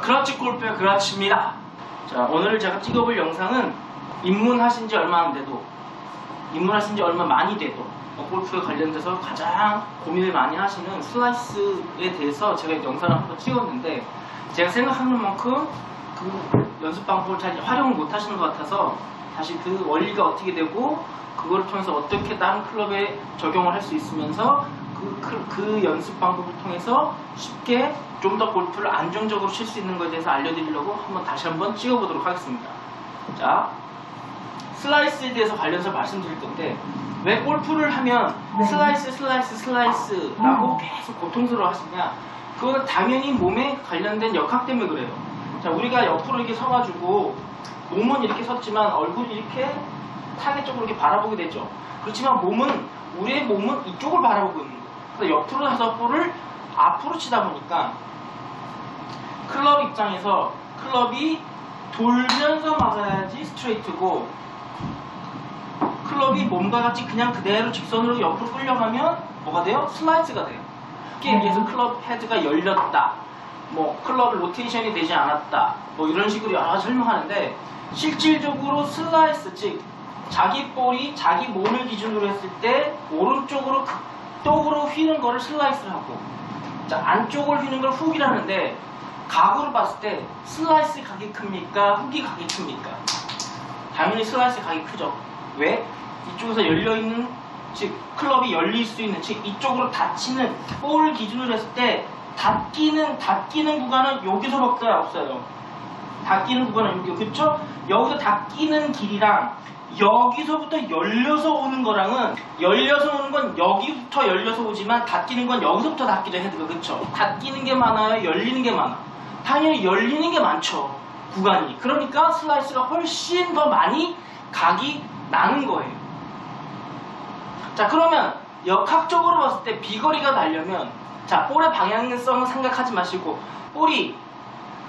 그라치 골프의 그라치입니다. 자, 오늘 제가 찍어볼 영상은 입문하신 지 얼마 많이 돼도 골프에 관련돼서 가장 고민을 많이 하시는 슬라이스에 대해서 제가 영상을 한번 찍었는데, 제가 생각하는 만큼 그 연습 방법을 잘 활용을 못 하시는 것 같아서 다시 그 원리가 어떻게 되고 그거를 통해서 어떻게 다른 클럽에 적용을 할 수 있으면서 그 연습 방법을 통해서 쉽게 좀 더 골프를 안정적으로 칠 수 있는 것에 대해서 알려드리려고 다시 한번 찍어보도록 하겠습니다. 자, 슬라이스에 대해서 관련해서 말씀드릴 건데, 왜 골프를 하면 슬라이스라고 계속 고통스러워 하시냐? 그거는 당연히 몸에 관련된 역학 때문에 그래요. 자, 우리가 옆으로 이렇게 서가지고 몸은 이렇게 섰지만 얼굴이 이렇게 타겟 쪽으로 이렇게 바라보게 되죠. 그렇지만 우리의 몸은 이쪽을 바라보고 있는 거예요. 그래서 옆으로 서서 볼을 앞으로 치다 보니까 클럽 입장에서 클럽이 돌면서 맞아야지 스트레이트고, 클럽이 몸과 같이 그냥 그대로 직선으로 옆으로 끌려가면 뭐가 돼요? 슬라이스가 돼요. 쉽게 얘기해서 클럽 헤드가 열렸다, 클럽 로테이션이 되지 않았다, 이런 식으로 여러 가지 설명하는데, 실질적으로 슬라이스, 즉 자기 볼이 자기 몸을 기준으로 했을 때 오른쪽으로 극도로 휘는 거를 슬라이스를 하고, 자, 안쪽을 휘는 걸 훅이라는데, 각으로 봤을 때 슬라이스 각이 큽니까? 훅이 각이 큽니까? 당연히 슬라이스 각이 크죠. 왜? 이쪽에서 열려있는, 즉 클럽이 열릴 수 있는, 즉 이쪽으로 닫히는 볼을 기준으로 했을 때 닫히는 구간은 여기서밖에 없어요. 닫히는 구간은 여기, 그쵸? 여기서 닫히는 길이랑 여기서부터 열려서 오는 거랑은, 열려서 오는 건 여기부터 열려서 오지만 닫히는 건 여기서부터 닫기도 헤드가, 그쵸? 닫히는 게 많아요? 열리는 게 많아? 당연히 열리는 게 많죠, 구간이. 그러니까 슬라이스가 훨씬 더 많이 각이 나는 거예요. 자, 그러면 역학적으로 봤을 때 비거리가 나려면, 자, 볼의 방향성은 생각하지 마시고, 볼이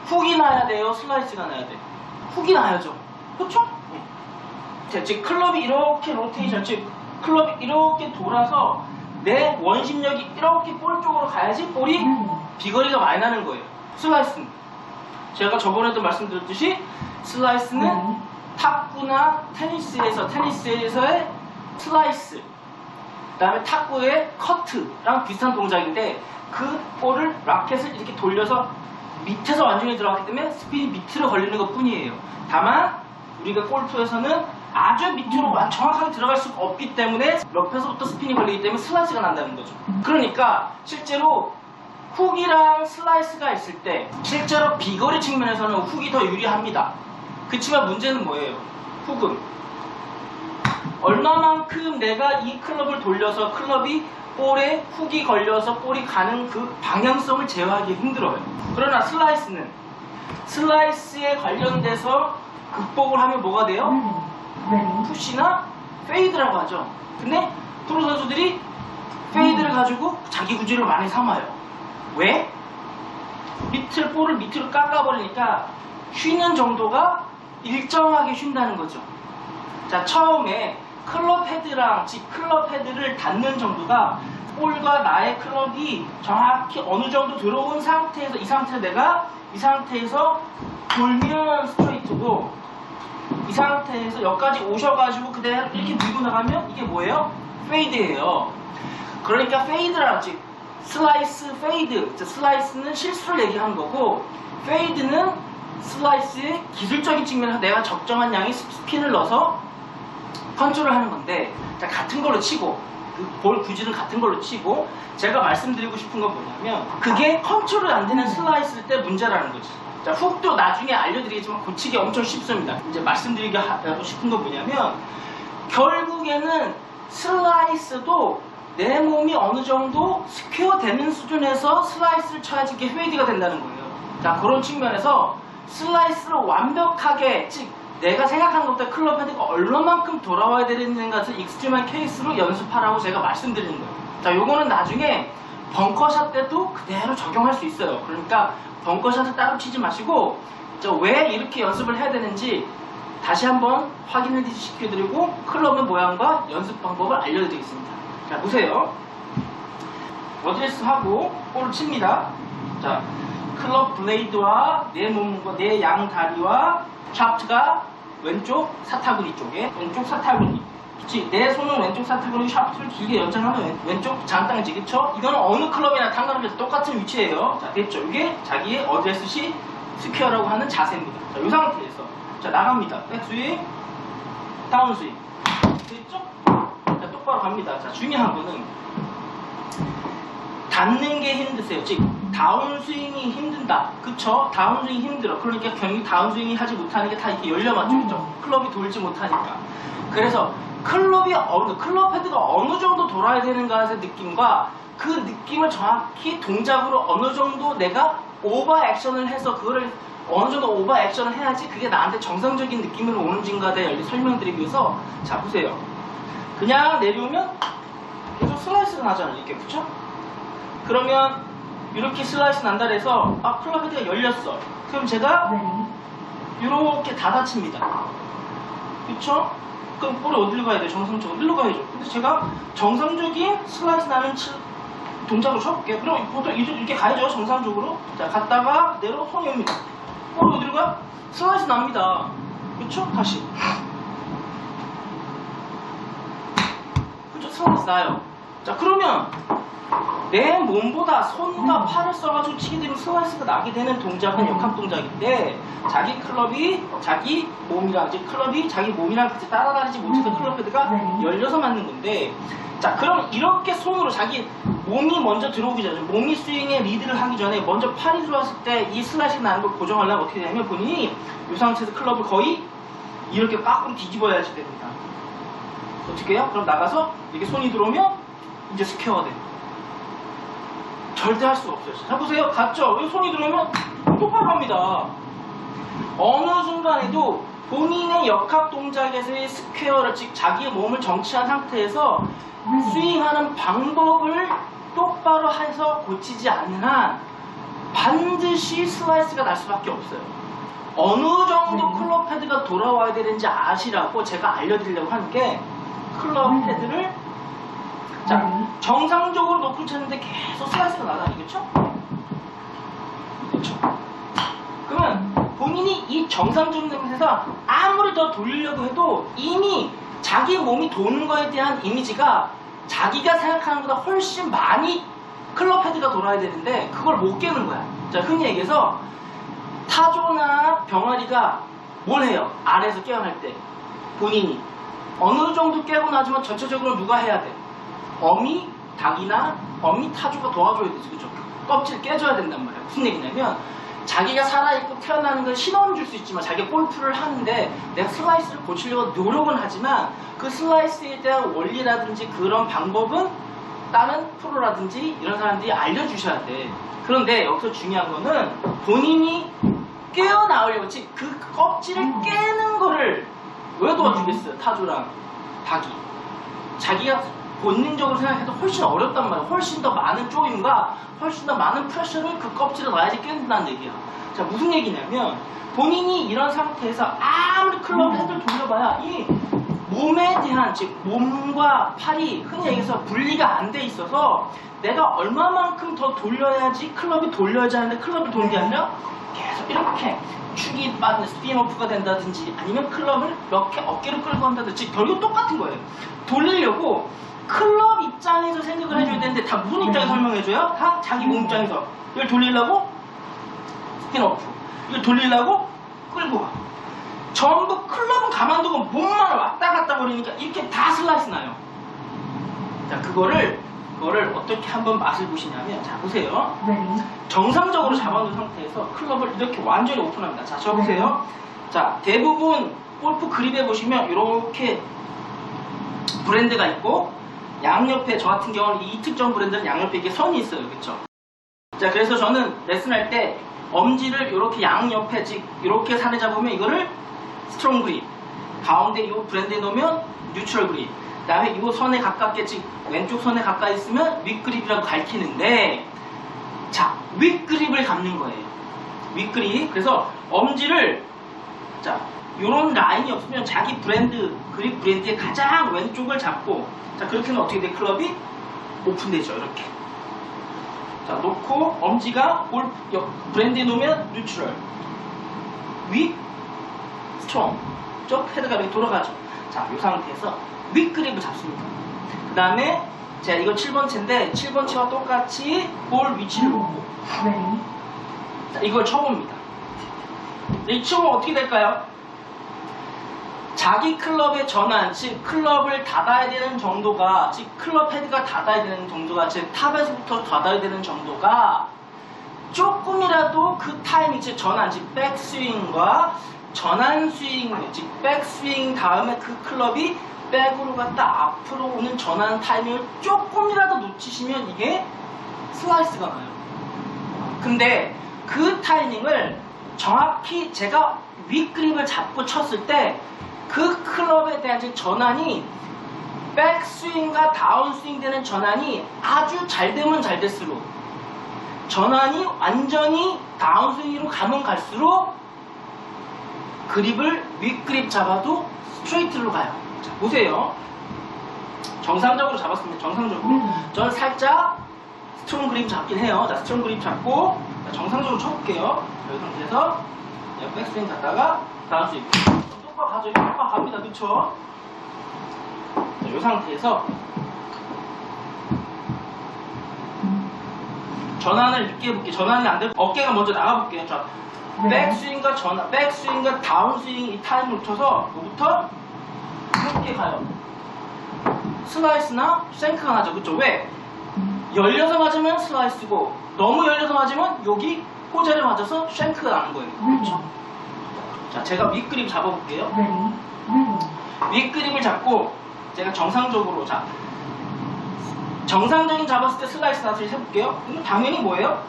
훅이 나야 돼요? 슬라이스가 나야 돼요? 훅이 나야죠. 그쵸? 즉 클럽이 이렇게 로테이션, 즉 클럽이 이렇게 돌아서 내 원심력이 이렇게 볼 쪽으로 가야지 볼이 비거리가 많이 나는 거예요. 슬라이스는, 제가 저번에도 말씀드렸듯이 슬라이스는 탁구나 테니스에서의 슬라이스, 그 다음에 탁구의 커트랑 비슷한 동작인데, 그 볼을 라켓을 이렇게 돌려서 밑에서 완전히 들어가기 때문에 스핀이 밑으로 걸리는 것 뿐이에요. 다만 우리가 골프에서는 아주 밑으로 정확하게 들어갈 수가 없기 때문에 옆에서부터 스핀이 걸리기 때문에 슬라이스가 난다는 거죠. 그러니까 실제로 훅이랑 슬라이스가 있을 때 실제로 비거리 측면에서는 훅이 더 유리합니다. 그치만 문제는 뭐예요? 훅은 얼마만큼 내가 이 클럽을 돌려서 클럽이 볼에 훅이 걸려서 볼이 가는 그 방향성을 제어하기 힘들어요. 그러나 슬라이스에 관련돼서 극복을 하면 뭐가 돼요? 푸시나 페이드라고 하죠. 근데 프로 선수들이 페이드를 가지고 자기 구질을 많이 삼아요. 왜? 볼을 밑으로 깎아버리니까 쉬는 정도가 일정하게 쉰다는 거죠. 자, 처음에 클럽 헤드를 닿는 정도가, 볼과 나의 클럽이 정확히 어느 정도 들어온 상태에서, 이 상태에서 돌면 스트레이트고, 이 상태에서 여기까지 오셔가지고 그대로 이렇게 밀고 나가면 이게 뭐예요? 페이드예요. 그러니까 페이드라, 즉 슬라이스, 페이드. 슬라이스는 실수를 얘기하는 거고, 페이드는 슬라이스의 기술적인 측면에서 내가 적정한 양의 스핀을 넣어서 컨트롤 하는 건데, 자, 같은 걸로 치고, 그 볼 구질은 같은 걸로 치고, 제가 말씀드리고 싶은 건 뭐냐면, 그게 컨트롤이 안 되는 슬라이스일 때 문제라는 거지. 자, 훅도 나중에 알려드리겠지만 고치기 엄청 쉽습니다. 이제 말씀드리고 싶은 건 뭐냐면, 결국에는 슬라이스도 내 몸이 어느 정도 스퀘어 되는 수준에서 슬라이스를 쳐야지 이게 페이드가 된다는 거예요. 자, 그런 측면에서 슬라이스를 완벽하게, 즉 내가 생각하는 것보다 클럽 헤드가 얼마만큼 돌아와야 되는 것을 익스트림한 케이스로 연습하라고 제가 말씀드리는 거예요. 자, 요거는 나중에 벙커샷 때도 그대로 적용할 수 있어요. 그러니까 벙커샷을 따로 치지 마시고, 왜 이렇게 연습을 해야 되는지 다시 한번 확인을 시켜드리고, 클럽의 모양과 연습 방법을 알려드리겠습니다. 자, 보세요. 어드레스 하고 볼을 칩니다. 자, 클럽 블레이드와 내 몸과 내 양다리와 샤프트가 왼쪽 사타구니 쪽에, 왼쪽 사타구니. 그치? 내 손은 왼쪽 사타구니, 샤프트를 길게 연장하면 왼쪽 장땅지. 그쵸? 이거는 어느 클럽이나 상관없이 똑같은 위치예요. 자, 됐죠? 이게 자기의 어드레스시 스퀘어라고 하는 자세입니다. 자, 이 상태에서 자, 나갑니다. 백스윙, 다운스윙. 됐죠? 자, 똑바로 갑니다. 자, 중요한 거는 닿는 게 힘드세요. 즉, 다운스윙이 힘든다. 그쵸? 다운스윙이 힘들어. 그러니까 경기 다운스윙이 하지 못하는 게 다 이렇게 열려맞죠. 그죠? 클럽이 돌지 못하니까. 그래서 클럽 헤드가 어느 정도 돌아야 되는가의 느낌과 그 느낌을 정확히 동작으로 어느 정도 내가 오버 액션을 해서 그거를 어느 정도 오버 액션을 해야지 그게 나한테 정상적인 느낌으로 오는지인가에 대해 설명드리기 위해서 자, 보세요. 그냥 내려오면 계속 슬라이스가 나잖아요. 이렇게. 그쵸? 그러면 이렇게 슬라이스 난다 해서 클럽 헤드가 열렸어. 그럼 제가 이렇게 닫아칩니다. 그쵸? 그럼 볼이 어디로 가야 돼? 정상적으로 일로 가야죠. 근데 제가 정상적인 슬라이스 나는 동작을 쳐볼게요. 그럼 보통 이렇게 가야죠. 정상적으로. 자, 갔다가 내려 손이 옵니다. 볼이 어디로 가? 슬라이스 납니다. 그쵸? 다시. 그쵸? 슬라이스 나요. 자, 그러면 내 몸보다 손과 팔을 써가지고 치게 되면 슬라이스가 나게 되는 동작은 역학 동작인데 자기 클럽이 자기 몸이랑 클럽이 자기 몸이랑 같이 따라다니지 못해서 클럽 헤드가 열려서 맞는 건데 자, 그럼 이렇게 손으로 자기 몸이 먼저 들어오기 전에 몸이 스윙에 리드를 하기 전에 먼저 팔이 들어왔을 때 이 슬라이스가 나는 걸 고정하려면 어떻게 되냐면 본인이 이 상태에서 클럽을 거의 이렇게 빡끔 뒤집어야지 됩니다. 어떻게 해요? 그럼 나가서 이렇게 손이 들어오면 이제 스퀘어가 됩니다. 절대 할 수가 없어요. 자, 보세요. 갔죠? 여기 손이 들어오면 똑바로 갑니다. 어느 순간에도 본인의 역학 동작에서의 스퀘어를, 즉 자기의 몸을 정치한 상태에서 스윙하는 방법을 똑바로 해서 고치지 않는 한 반드시 슬라이스가 날 수밖에 없어요. 어느 정도 클럽 헤드가 돌아와야 되는지 아시라고 제가 알려드리려고 하는 게 클럽 헤드를 자, 정상적으로 놓고 쳤는데 계속 슬라이스가 나다니, 그쵸? 그쵸? 그러면 본인이 이 정상적인 상태에서 아무리 더 돌리려고 해도 이미 자기 몸이 도는 거에 대한 이미지가 자기가 생각하는 것보다 훨씬 많이 클럽 헤드가 돌아야 되는데 그걸 못 깨는 거야. 자, 흔히 얘기해서 타조나 병아리가 뭘 해요? 아래에서 깨어날 때 본인이 어느 정도 깨고 나지만 전체적으로 누가 해야 돼? 어미, 닭이나 어미, 타조가 도와줘야 되지. 그죠? 껍질 깨져야 된단 말이야. 무슨 얘기냐면 자기가 살아있고 태어나는 걸 신호는 줄 수 있지만 자기가 골프를 하는데 내가 슬라이스를 고치려고 노력은 하지만 그 슬라이스에 대한 원리라든지 그런 방법은 다른 프로라든지 이런 사람들이 알려주셔야 돼. 그런데 여기서 중요한 거는 본인이 깨어나오려고 그 껍질을 깨는 거를 왜 도와주겠어요? 타조랑 닭이. 자기가 본능적으로 생각해도 훨씬 어렵단 말이야. 훨씬 더 많은 조임과 훨씬 더 많은 프레셔를 그 껍질에 놔야지 깨진다는 얘기야. 자, 무슨 얘기냐면 본인이 이런 상태에서 아무리 클럽 헤드를 돌려봐야 이 몸에 대한, 즉 몸과 팔이 흔히 얘기해서 분리가 안 돼 있어서 내가 얼마만큼 더 돌려야지 클럽이 돌려야지 하는데 클럽이 도는 게 아니라 계속 이렇게 축이 빠진 스피노프가 된다든지 아니면 클럽을 이렇게 어깨를 끌고 한다든지 결국 똑같은 거예요. 돌리려고 클럽 입장에서 생각을 해줘야 되는데 다 무슨 입장에서 설명해줘요? 다 자기 몸 입장에서. 이걸 돌리려고 스피노프, 이걸 돌리려고 끌고 가. 전부 클럽은 가만두고 몸만 왔다 갔다 거리니까 이렇게 다 슬라이스 나요. 자, 그거를 어떻게 한번 맛을 보시냐면, 자, 보세요. 정상적으로 잡아놓은 상태에서 클럽을 이렇게 완전히 오픈합니다. 자, 저 보세요. 자, 대부분 골프 그립에 보시면 이렇게 브랜드가 있고, 양옆에, 저 같은 경우는 이 특정 브랜드는 양옆에 이렇게 선이 있어요. 그쵸? 자, 그래서 저는 레슨할 때 엄지를 이렇게 양옆에 이렇게 산에 잡으면 이거를 스트롱 그립, 가운데 이 브랜드에 놓으면 뉴트럴 그립, 그 다음에 이 선에 가깝게, 즉 왼쪽 선에 가까이 있으면 윗그립이라고 가리키는데, 자, 윗그립을 잡는 거예요. 윗그립. 그래서 엄지를, 자, 요런 라인이 없으면 자기 브랜드, 그립 브랜드의 가장 왼쪽을 잡고, 자, 그렇게 하면 어떻게 돼? 클럽이 오픈되죠. 이렇게. 자, 놓고 엄지가 브랜드에 놓으면 뉴트럴, 윗, 스트롱. 쪽 헤드가 이렇게 돌아가죠. 자, 이 상태에서 윗그립을 잡습니다. 그 다음에 제가 이거 7번 채인데 7번 채와 똑같이 볼 위치를 놓고 자, 이걸 쳐봅니다. 이 치면 어떻게 될까요? 자기 클럽의 전환, 즉 클럽을 닫아야 되는 정도가, 즉 클럽 헤드가 닫아야 되는 정도가, 즉 탑에서부터 닫아야 되는 정도가 조금이라도 그 타이밍, 즉 전환, 즉 백스윙과 전환 스윙, 즉 백스윙 다음에 그 클럽이 백으로 갔다 앞으로 오는 전환 타이밍을 조금이라도 놓치시면 이게 슬라이스가 나요. 근데 그 타이밍을 정확히 제가 윗그립을 잡고 쳤을 때 그 클럽에 대한 전환이 백스윙과 다운스윙 되는 전환이 아주 잘 되면 잘 될수록, 전환이 완전히 다운스윙으로 가면 갈수록 그립을 윗그립 잡아도 스트레이트로 가요. 자, 보세요. 정상적으로 잡았습니다. 정상적으로. 저는 살짝 스트롱 그립 잡긴 해요. 자, 스트롱 그립 잡고 자, 정상적으로 쳐볼게요. 이 상태에서 백스윙 갔다가 다운스윙. 똑바로 가죠. 똑바로 갑니다. 그쵸? 자, 이 상태에서 전환을 늦게 해볼게요. 전환이 안 되고 어깨가 먼저 나가볼게요. 자, 백스윙과 전환, 백스윙과 다운스윙 이 타임을 붙여서 뭐부터? 이렇게 가요. 슬라이스나 생크가 나죠. 그쵸? 왜? 열려서 맞으면 슬라이스고 너무 열려서 맞으면 여기 호재를 맞아서 쉔크가 나는 거예요. 그렇죠? 자, 제가 윗그립 잡아볼게요. 윗그립을 잡고 제가 정상적으로, 자, 정상적인 잡았을 때 슬라이스 나서 해볼게요. 그럼 당연히 뭐예요?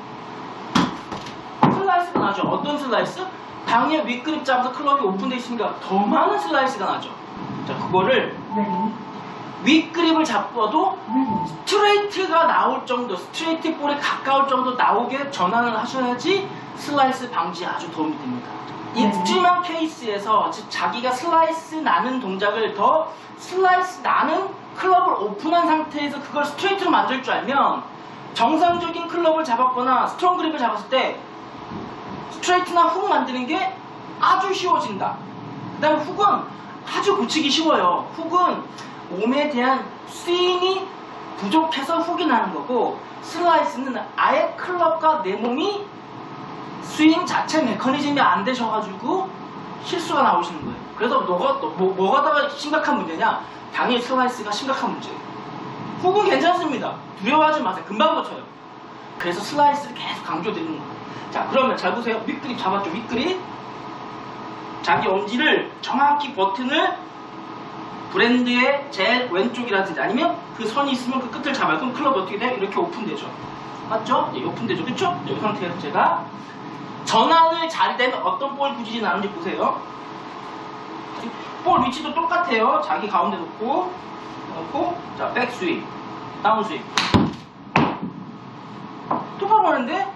슬라이스가 나죠. 어떤 슬라이스? 당연히 윗그립 잡아서 클럽이 오픈되어 있으니까 더 많은 슬라이스가 나죠. 자, 그거를 윗그립을 잡고도 스트레이트가 나올 정도, 스트레이트 볼에 가까울 정도 나오게 전환을 하셔야지 슬라이스 방지에 아주 도움이 됩니다. 익스트림한 케이스에서 즉 자기가 슬라이스 나는 동작을 더 슬라이스 나는 클럽을 오픈한 상태에서 그걸 스트레이트로 만들 줄 알면 정상적인 클럽을 잡았거나 스트롱 그립을 잡았을 때 스트레이트나 훅 만드는 게 아주 쉬워진다. 그 다음에 훅은 아주 고치기 쉬워요. 훅은 몸에 대한 스윙이 부족해서 훅이 나는 거고, 슬라이스는 아예 클럽과 내 몸이 스윙 자체 메커니즘이 안 되셔가지고 실수가 나오시는 거예요. 그래서 뭐가 더 심각한 문제냐? 당연히 슬라이스가 심각한 문제예요. 훅은 괜찮습니다. 두려워하지 마세요. 금방 고쳐요. 그래서 슬라이스를 계속 강조드리는 거예요. 자, 그러면 잘 보세요. 윗그립 잡았죠? 윗그립. 자기 엄지를 정확히 버튼을 브랜드의 제일 왼쪽이라든지 아니면 그 선이 있으면 그 끝을 잡아요. 그럼 클럽 어떻게 돼요? 이렇게 오픈되죠. 맞죠? 네, 오픈되죠. 그쵸? 이 상태에서 제가 전환을 잘 되면 어떤 볼 구질이 나는지 보세요. 볼 위치도 똑같아요. 자기 가운데 놓고 자, 백스윙, 다운스윙. 똑바로 하는데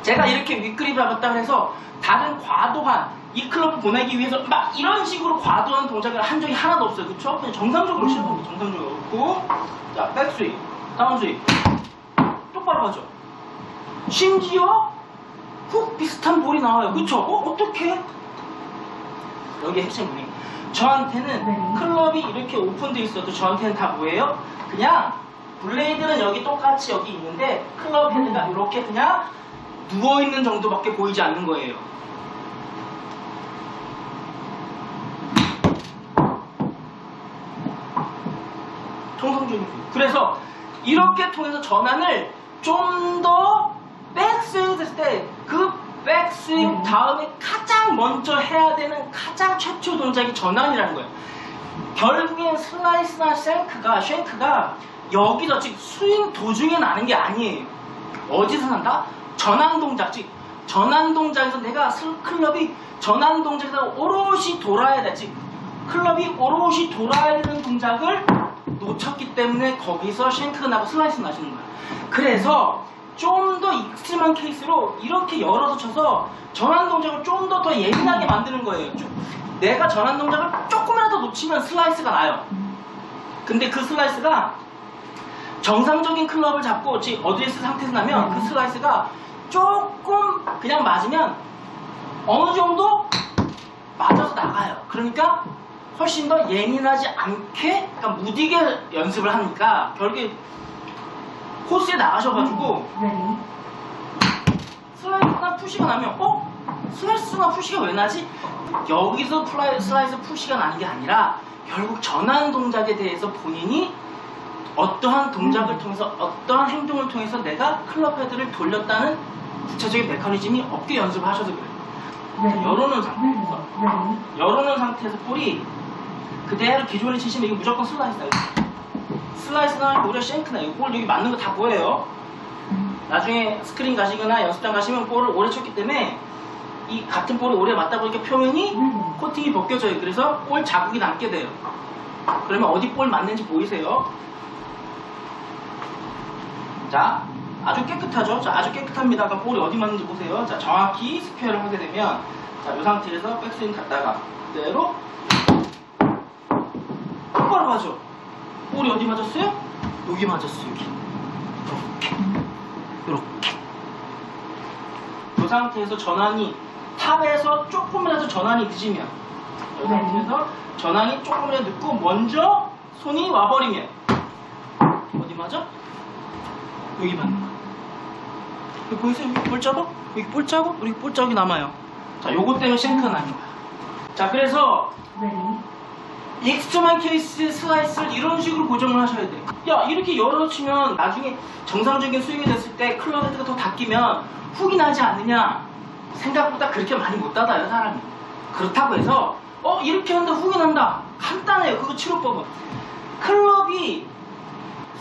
제가 이렇게 윗그립을 잡았다 해서 다른 과도한 이 클럽을 보내기 위해서 막 이런 식으로 과도한 동작을 한 적이 하나도 없어요. 그쵸? 그냥 정상적으로 치는 겁니다. 정상적으로 놓고 자, 백스윙, 다운스윙. 똑바로 하죠. 심지어 훅 비슷한 볼이 나와요. 그쵸? 어떡해? 여기 핵심이 저한테는 클럽이 이렇게 오픈되어 있어도 저한테는 다 뭐예요? 그냥 블레이드는 여기 똑같이 여기 있는데 클럽 헤드가 이렇게 그냥 누워있는 정도밖에 보이지 않는 거예요. 통상적인 거. 그래서 이렇게 통해서 전환을 좀 더 백스윙 했을 때 그 백스윙 다음에 가장 먼저 해야 되는 가장 최초 동작이 전환이라는 거예요. 결국엔 슬라이스나 쉔크가 여기서 즉 스윙 도중에 나는 게 아니에요. 어디서 난다? 전환 동작, 즉 전환 동작에서 내가 클럽이 전환 동작에서 오롯이 돌아야 돼. 즉 클럽이 오롯이 돌아야 되는 동작을 놓쳤기 때문에 거기서 쉔크가 나고 슬라이스 나시는 거예요. 그래서 좀 더 익스트림한 케이스로 이렇게 열어서 쳐서 전환 동작을 좀 더 예민하게 만드는 거예요. 내가 전환 동작을 조금이라도 놓치면 슬라이스가 나요. 근데 그 슬라이스가 정상적인 클럽을 잡고 어드레스 상태에서 나면 그 슬라이스가 조금 그냥 맞으면 어느 정도 맞아서 나가요. 그러니까 훨씬 더 예민하지 않게 약간 무디게 연습을 하니까 결국에 코스에 나가셔가지고 슬라이스나 푸시가 나면 슬라이스나 푸시가 왜 나지? 여기서 슬라이스 푸시가 나는 게 아니라 결국 전환 동작에 대해서 본인이 어떠한 동작을 통해서 어떠한 행동을 통해서 내가 클럽 헤드를 돌렸다는 구체적인 메커니즘이 없게 연습을 하셔서 그래요. 열어놓은 상태에서 볼이 그대로 기존에 치시면 이거 무조건 슬라이스다. 슬라이스나 오히려 쉔크나 이거 볼 여기 맞는 거 다 보여요. 나중에 스크린 가시거나 연습장 가시면 볼을 오래 쳤기 때문에 이 같은 볼이 오래 맞다 보니까 표면이 코팅이 벗겨져요. 그래서 볼 자국이 남게 돼요. 그러면 어디 볼 맞는지 보이세요? 자, 아주 깨끗하죠? 자, 아주 깨끗합니다. 아까 볼이 어디 맞는지 보세요. 자, 정확히 스퀘어를 하게 되면 자, 이 상태에서 백스윙 갔다가 그대로 똑바로 가죠. 볼이 어디 맞았어요? 여기 맞았어요. 여기. 이렇게. 이 상태에서 전환이 탑에서 조금이라도 전환이 늦으면 이 상태에서 전환이 조금이라도 늦고 먼저 손이 와버리면 어디 맞아? 여기 맞는 거야. 여기 보이세요? 여기 볼 자국? 여기 볼 자국? 여기 볼 자국이 남아요. 자, 요거 때문에 쉔크가 나는 거야. 자, 그래서 익스트림한 케이스의 슬라이스를 이런 식으로 고정을 하셔야 돼. 야, 이렇게 열어치면 나중에 정상적인 스윙이 됐을 때 클럽 헤드가 더 닫히면 훅이 나지 않느냐? 생각보다 그렇게 많이 못 닫아요, 사람이. 그렇다고 해서 이렇게 하는데 훅이 난다. 간단해요, 그거 치료법은. 클럽이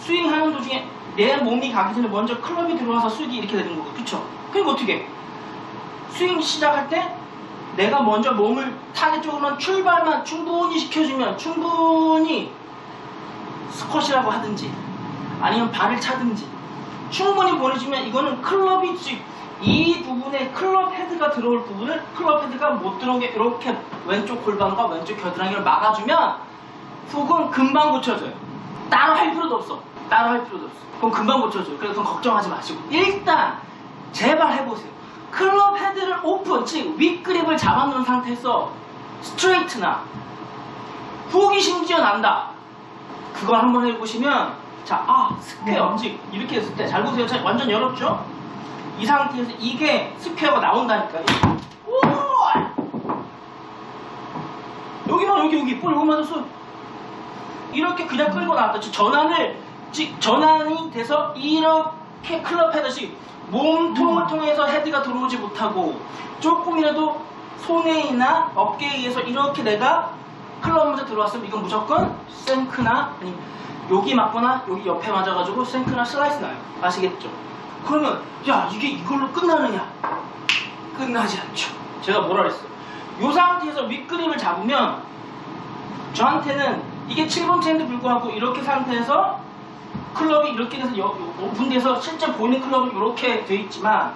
스윙하는 도중에 내 몸이 가기 전에 먼저 클럽이 들어와서 스윙이 이렇게 되는 거고, 그쵸? 그럼 어떻게 해? 스윙 시작할 때 내가 먼저 몸을 타겟 쪽으로만 출발만 충분히 시켜주면 충분히 스쿼시라고 하든지 아니면 발을 차든지 충분히 보내주면 이거는 클럽이 이 부분에 클럽 헤드가 들어올 부분을 클럽 헤드가 못 들어오게 이렇게 왼쪽 골반과 왼쪽 겨드랑이를 막아주면 훅은 금방 고쳐져요. 따로 할 필요도 없어. 그럼 금방 고쳐져요. 그래서 걱정하지 마시고 일단 제발 해보세요. 클럽 헤드를 오픈, 즉 윗그립을 잡아놓은 상태에서 스트레이트나 훅이 심지어 난다. 그걸 한번 해보시면 스퀘어, 즉 이렇게 했을 때 잘 보세요. 완전 열었죠? 이 상태에서 이게 스퀘어가 나온다니까요. 여기만 여기 볼 여기 맞았어. 이렇게 그냥 끌고 나왔다. 즉 전환이 돼서 이렇게 클럽 헤드식 몸통을 통해서 헤드가 들어오지 못하고 조금이라도 손에나 어깨에 의해서 이렇게 내가 클럽 먼저 들어왔으면 이건 무조건 생크나 아니면 여기 맞거나 여기 옆에 맞아가지고 생크나 슬라이스 나요. 아시겠죠? 그러면 야 이게 이걸로 끝나느냐? 끝나지 않죠. 제가 뭐라 그랬어요? 이 상태에서 윗그립을 잡으면 저한테는 이게 7번째인데 불구하고 이렇게 상태에서 클럽이 이렇게 돼서 오픈돼서 실제 보이는 클럽은 이렇게 돼 있지만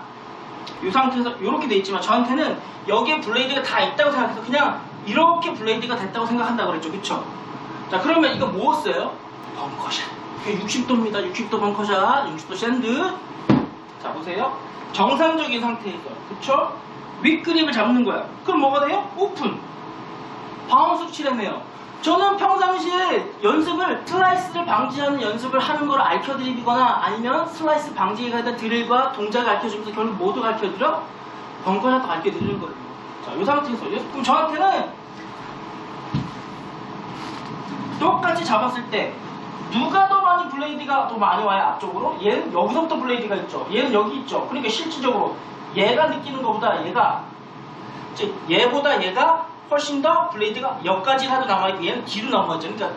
이 상태에서 이렇게 돼 있지만 저한테는 여기에 블레이드가 다 있다고 생각해서 그냥 이렇게 블레이드가 됐다고 생각한다고 그랬죠. 그쵸? 자 그러면 이거 뭐였어요? 벙커샷. 이게 60도입니다. 60도 벙커샷, 60도 샌드. 자 보세요. 정상적인 상태에서 그쵸? 윗그립을 잡는 거야. 그럼 뭐가 돼요? 오픈. 바운스 치래매요. 저는 평상시에 연습을 슬라이스를 방지하는 연습을 하는 걸 알려드리거나 아니면 슬라이스 방지에 관한 드릴과 동작을 알려주면서 결국 모두 알려드려 벙커샷도 알려드리는 거예요. 자, 이 상태에서 그럼 저한테는 똑같이 잡았을 때 누가 더 많이 블레이드가 더 많이 와요? 앞쪽으로? 얘는 여기서부터 블레이드가 있죠. 얘는 여기 있죠. 그러니까 실질적으로 얘가 느끼는 것보다 얘가 훨씬 더 블레이드가 여기까지라도 남아있고 얘는 뒤로 넘어졌죠.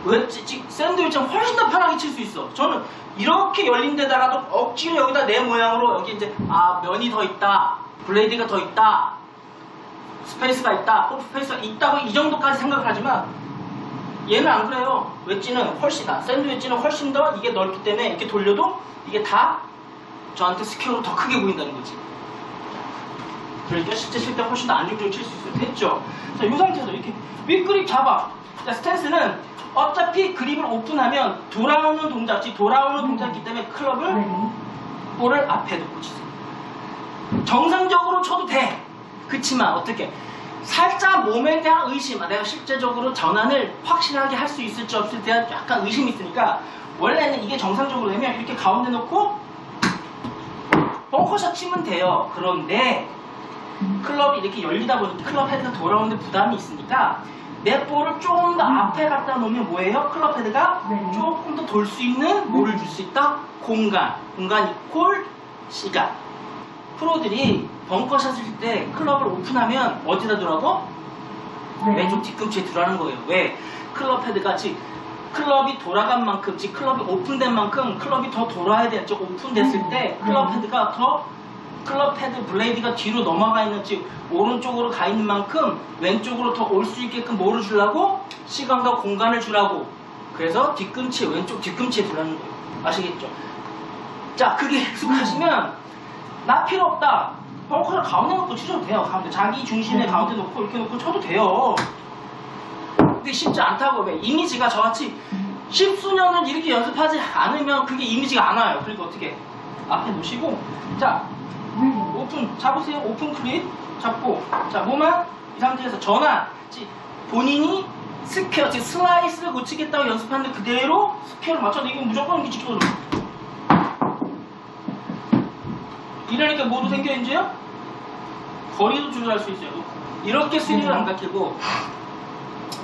그러니까 샌드위치는 훨씬 더 편하게 칠 수 있어. 저는 이렇게 열린 데다가도 억지로 여기다 내 모양으로 여기 이제 면이 더 있다, 블레이드가 더 있다, 스페이스가 있다, 호프 스페이스가 있다고 이 정도까지 생각을 하지만 얘는 안 그래요. 웨지는 훨씬 샌드위치는 훨씬 더 이게 넓기 때문에 이렇게 돌려도 이게 다 저한테 스퀘어로 더 크게 보인다는 거지. 그러니까 실제 칠 때 훨씬 더 안정적으로 칠 수 있어요. 됐죠? 자, 이 상태에서 이렇게 윗그립 잡아. 자, 스탠스는 어차피 그립을 오픈하면 돌아오는 동작, 즉 돌아오는 동작이기 때문에 클럽을 볼을 앞에 놓고 치세요. 정상적으로 쳐도 돼. 그치만 어떻게? 살짝 몸에 대한 의심, 내가 실제적으로 전환을 확실하게 할 수 있을지 없을지 대한 약간 의심이 있으니까 원래는 이게 정상적으로 되면 이렇게 가운데 놓고 벙커샷 치면 돼요. 그런데 클럽이 이렇게 열리다 보니까 클럽 헤드가 돌아오는데 부담이 있으니까 내 볼을 조금 더 앞에 갖다 놓으면 뭐예요? 클럽 헤드가 조금 더 돌 수 있는 뭐를 줄 수 있다? 공간 이퀄 시간. 프로들이 벙커샷을 칠 때 클럽을 오픈하면 어디다 두라고? 왼쪽 뒤꿈치에 두라는 거예요. 왜? 클럽 헤드가 즉 클럽이 돌아간 만큼, 즉 클럽이 오픈된 만큼 클럽이 더 돌아야 돼. 즉 오픈됐을 때 클럽 헤드가 더 클럽 헤드 블레이드가 뒤로 넘어가 있는, 즉 오른쪽으로 가 있는 만큼 왼쪽으로 더 올 수 있게끔 뭐를 주려고? 시간과 공간을 주라고. 그래서 뒤꿈치, 왼쪽 뒤꿈치에 두라는 거예요. 아시겠죠? 자, 그게 익숙하시면 나 필요 없다. 벙커를 가운데 놓고 치셔도 돼요. 가운데 자기 중심에 가운데 놓고 이렇게 놓고 쳐도 돼요. 근데 쉽지 않다고. 왜? 이미지가 저같이 십수년을 이렇게 연습하지 않으면 그게 이미지가 안 와요. 그러니까 어떻게? 앞에 놓으시고, 자, 오픈 잡으세요. 오픈 클립 잡고, 자, 몸만 이 상태에서 전환. 본인이 스퀘어, 즉 슬라이스를 고치겠다고 연습하는데 그대로 스퀘어를 맞춰도 이건 무조건 이렇게 지켜줘. 이러니까 뭐도 생겨 이제요? 거리도 조절할 수 있어요. 이렇게 스윙을 안 가르치고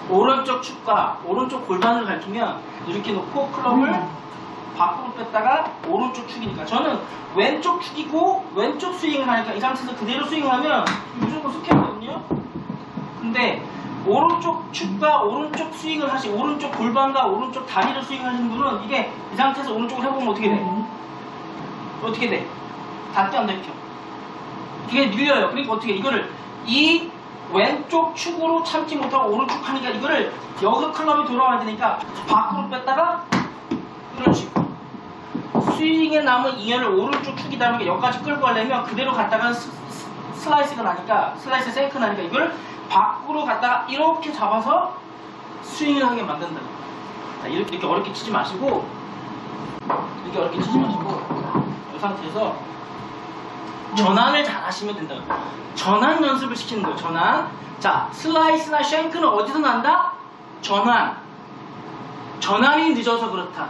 오른쪽 축과 오른쪽 골반을 가르치면 이렇게 놓고 클럽을 밖으로 뺐다가 오른쪽 축이니까 저는 왼쪽 축이고 왼쪽 스윙을 하니까 이 상태에서 그대로 스윙을 하면 무조건 스퀘어거든요. 근데 오른쪽 축과 오른쪽 스윙을 하시, 오른쪽 골반과 오른쪽 다리를 스윙하시는 분은 이게 이 상태에서 오른쪽을 해보면 어떻게 돼? 어떻게 돼? 닿게 안 닿혀. 이게 밀려요. 그러니까 어떻게 이거를 이 왼쪽 축으로 참지 못하고 오른쪽 하니까 이거를 여기서 클럽이 돌아와야 되니까 밖으로 뺐다가 그렇지. 스윙에 남은 인연을 오른쪽 축이 닿는 게 여기까지 끌고 가려면 그대로 갔다가 슬라이스가 나니까 슬라이스 세이크 나니까 이걸 밖으로 갔다가 이렇게 잡아서 스윙을 하게 만든다. 이렇게 어렵게 치지 마시고 이렇게 어렵게 치지 마시고 이 상태에서 전환을 잘 하시면 된다고. 전환 연습을 시키는 거예요. 전환. 자, 슬라이스나 쉔크는 어디서 난다? 전환. 전환이 늦어서 그렇다.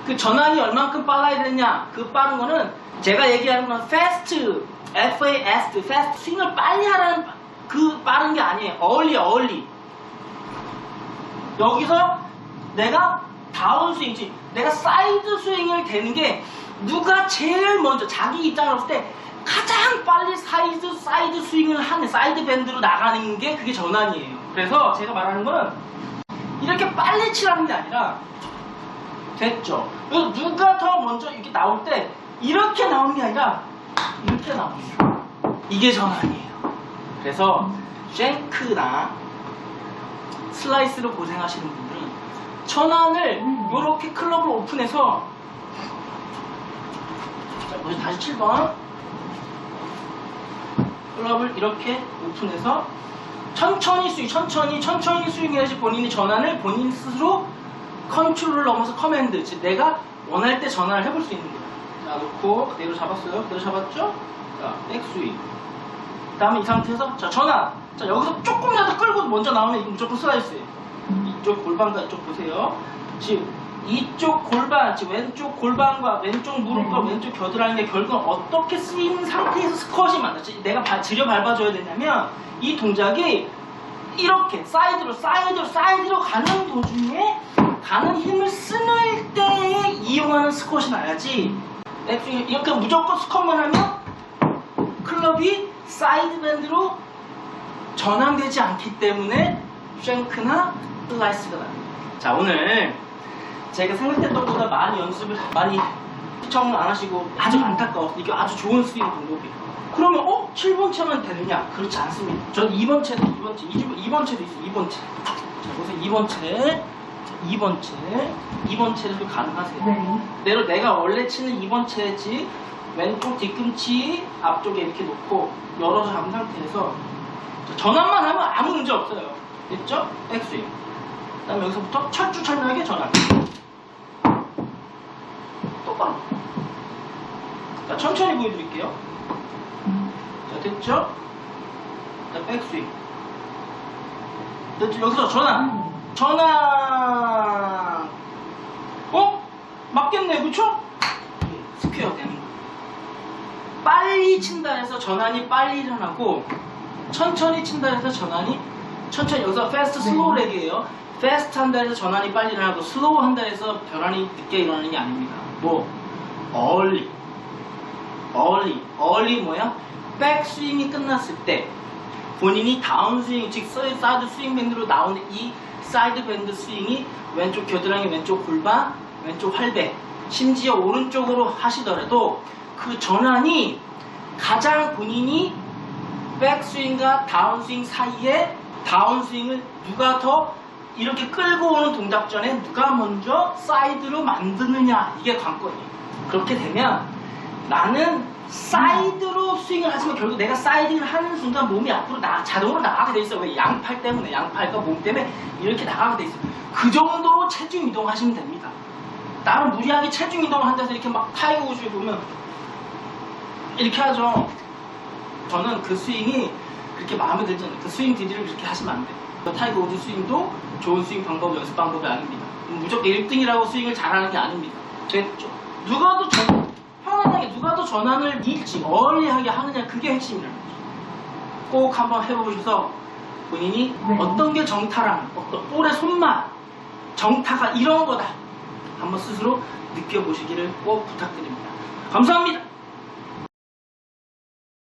그 전환이 얼만큼 빨라야 되냐? 그 빠른 거는 제가 얘기하는 건 fast, F-A-S-T, fast. 스윙을 빨리 하라는 그 빠른 게 아니에요. early. 여기서 내가 다운 스윙, 내가 사이드 스윙을 되는 게 누가 제일 먼저 자기 입장으로 봤을 때 가장 빨리 사이드 스윙을 하는, 사이드 밴드로 나가는 게 그게 전환이에요. 그래서 제가 말하는 거는 이렇게 빨리 치라는 게 아니라, 됐죠? 그래서 누가 더 먼저 이렇게 나올 때 이렇게 나오는 게 아니라 이렇게 나오는 거예요. 이게 전환이에요. 그래서 쉔크나 슬라이스로 고생하시는 분들은 전환을 이렇게 클럽을 오픈해서, 자, 먼저 다시 7번 클럽을 이렇게 오픈해서 천천히 스윙해야지 본인이 전환을 본인 스스로 컨트롤을 넘어서 커맨드, 즉 내가 원할 때 전환을 해볼 수 있는 거예요. 자, 놓고 그대로 잡았어요. 그대로 잡았죠? 자, 백스윙. 그 다음에 이 상태에서 자, 전환. 자, 여기서 조금이라도 끌고 먼저 나오면 이거 무조건 슬라이스예요. 이쪽 골반과 이쪽 보세요. 지금 이쪽 골반, 즉 왼쪽 골반과 왼쪽 무릎과 왼쪽 겨드랑이가 결국은 어떻게 쓰인 상태에서 스쿼시 만나지? 내가 들여 밟아줘야 되냐면 이 동작이 이렇게 사이드로 가는 도중에 가는 힘을 쓰는 때에 이용하는 스쿼시 나야지. 이렇게 무조건 스쿼트만 하면 클럽이 사이드 밴드로 전환되지 않기 때문에 쉔크나 슬라이스가 납니다. 자, 오늘 제가 생각했던 것보다 많이 시청을 안 하시고 아주 안타까워서 이게 아주 좋은 스윙 방법이에요. 그러면 7번 채만 되느냐? 그렇지 않습니다. 전 2번 채도 있어요. 2번 채. 자, 보세요. 2번 채도 가능하세요. 내가 원래 치는 2번 채지 왼쪽 뒤꿈치 앞쪽에 이렇게 놓고 열어서 잡은 상태에서 전환만 하면 아무 문제 없어요. 됐죠? 백스윙. 그 다음에 여기서부터 철두철미하게 전환. 똑바로. 자, 천천히 보여드릴게요. 자, 됐죠? 자, 백스윙. 됐죠? 여기서 전환. 전환. 맞겠네, 그쵸? 스퀘어 되는 거예요. 빨리 친다 해서 전환이 빨리 일어나고, 천천히 친다 해서 전환이 천천히, 여기서 패스트 슬로우 렉이에요. 패스트 한다 해서 전환이 빨리 일어나고, 슬로우 한다 해서 변환이 늦게 일어나는 게 아닙니다. 뭐 early 뭐야? 백스윙이 끝났을 때 본인이 다운스윙, 즉 사이드 스윙 밴드로 나오는 이 사이드 밴드 스윙이 왼쪽 겨드랑이, 왼쪽 골반, 왼쪽 활배, 심지어 오른쪽으로 하시더라도 그 전환이 가장 본인이 백스윙과 다운스윙 사이에 다운스윙을 누가 더 이렇게 끌고 오는 동작 전에 누가 먼저 사이드로 만드느냐, 이게 관건이에요. 그렇게 되면 나는 사이드로 스윙을 하지만 결국 내가 사이드를 하는 순간 몸이 앞으로 자동으로 나가게 돼 있어. 왜? 양팔 때문에, 양팔과 몸 때문에 이렇게 나가게 돼 있어. 그 정도로 체중 이동하시면 됩니다. 나는 무리하게 체중 이동을 한다고 해서 이렇게 막 타이거 우즈에 보면 이렇게 하죠. 저는 그 스윙이 그렇게 마음에 들지 않아요. 그 스윙 디디를 그렇게 하시면 안 돼요. 타이거 우즈 스윙도 좋은 스윙 방법, 연습 방법이 아닙니다. 무조건 1등이라고 스윙을 잘하는 게 아닙니다. 됐죠? 누가 더 편안하게, 누가 더 전환을 일찍, 얼리하게 하느냐, 그게 핵심이라는 거죠. 꼭 한번 해보셔서 본인이 어떤 게 정타랑, 어떤 볼의 손맛, 정타가 이런 거다 한번 스스로 느껴보시기를 꼭 부탁드립니다. 감사합니다.